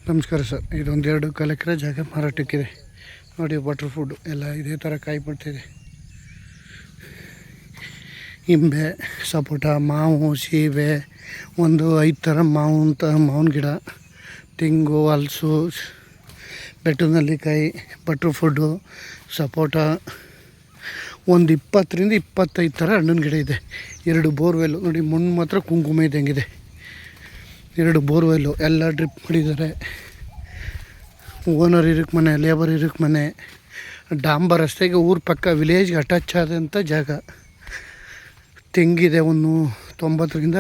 ನಮಸ್ಕಾರ ಸರ್. ಇದೊಂದು 2 ಎಕರೆ ಜಾಗ ಮಾರಾಟಕ್ಕಿದೆ ನೋಡಿ. ವಾಟರ್ ಫುಡ್ ಎಲ್ಲ ಇದೇ ಥರ ಕಾಯಿ ಬಿಡ್ತಿದೆ. ಇಂಬೆ, ಸಪೋಟ, ಮಾವು, ಸೀಬೆ, ಒಂದು 5 ಥರ ಮಾವಿನ ಗಿಡ, ತೆಂಗು, ಹಲಸು, ಬೆಟ್ಟದ ನೆಲ್ಲಿಕಾಯಿ, ಬಟ್ರ್ ಫುಡ್ಡು, ಸಪೋಟ, ಒಂದು 20ರಿಂದ 25 ಥರ ಹಣ್ಣಿನ ಗಿಡ ಇದೆ. 2 ಬೋರ್ವೆಲ್ಲು ನೋಡಿ. ಮಣ್ಣು ಮಾತ್ರ ಕುಂಕುಮ ಇದ್ದಂಗಿದೆ. 2 ಬೋರ್ವೆಲ್ಲು ಎಲ್ಲ ಡ್ರಿಪ್ ಮಾಡಿದ್ದಾರೆ. ಓನರ್ ಇರೋಕ್ಕೆ ಮನೆ, ಲೇಬರ್ ಇರೋಕ್ಕೆ ಮನೆ, ಡಾಂಬರ್ ರಸ್ತೆಗೆ ಊರ ಪಕ್ಕ ವಿಲೇಜ್ಗೆ ಅಟ್ಯಾಚ್ ಆದಂಥ ಜಾಗ. ತೆಂಗಿದೆ, ಒಂದು 90ರಿಂದ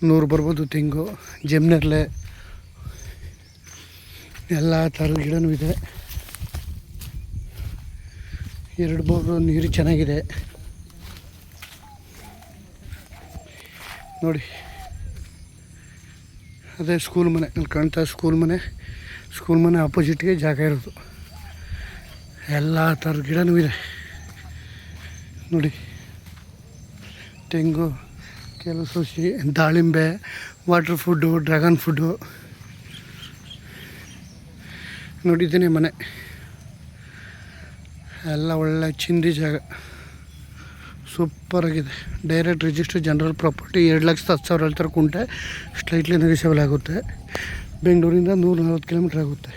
100 ಬರ್ಬೋದು ತೆಂಗು, ಜಮ್ನೆರ್ಲೆ, ಎಲ್ಲ ಥರದ ಗಿಡನೂ ಇದೆ. 2 ಬೋರು ನೀರು ಚೆನ್ನಾಗಿದೆ ನೋಡಿ. ಅದೇ ಸ್ಕೂಲ್ ಮನೆ, ಅಲ್ಲಿ ಕಾಣ್ತಾ ಸ್ಕೂಲ್ ಮನೆ ಆಪೋಸಿಟ್ಗೆ ಜಾಗ ಇರೋದು. ಎಲ್ಲ ಥರದ ಗಿಡನೂ ಇದೆ ನೋಡಿ. ತೆಂಗು, ಕೆಲವು ಸಸಿ, ದಾಳಿಂಬೆ, ವಾಟರ್ ಫುಡ್ಡು, ಡ್ರ್ಯಾಗನ್ ಫುಡ್ಡು ನೋಡಿದ್ದೀನಿ. ಮನೆ ಎಲ್ಲ ಒಳ್ಳೆ ಚಿಂದಿ ಜಾಗ, ಸೂಪರಾಗಿದೆ. Direct register general property. 2,10,000 ಹೇಳ್ತಾರೆ ಕುಂಟೆ. ಸ್ಲೈಟ್ಲಿ ನೆಗೋಷಿಯಬಲ್ ಆಗುತ್ತೆ. ಬೆಂಗಳೂರಿಂದ 140 ಕಿಲೋಮೀಟ್ರ್ ಆಗುತ್ತೆ.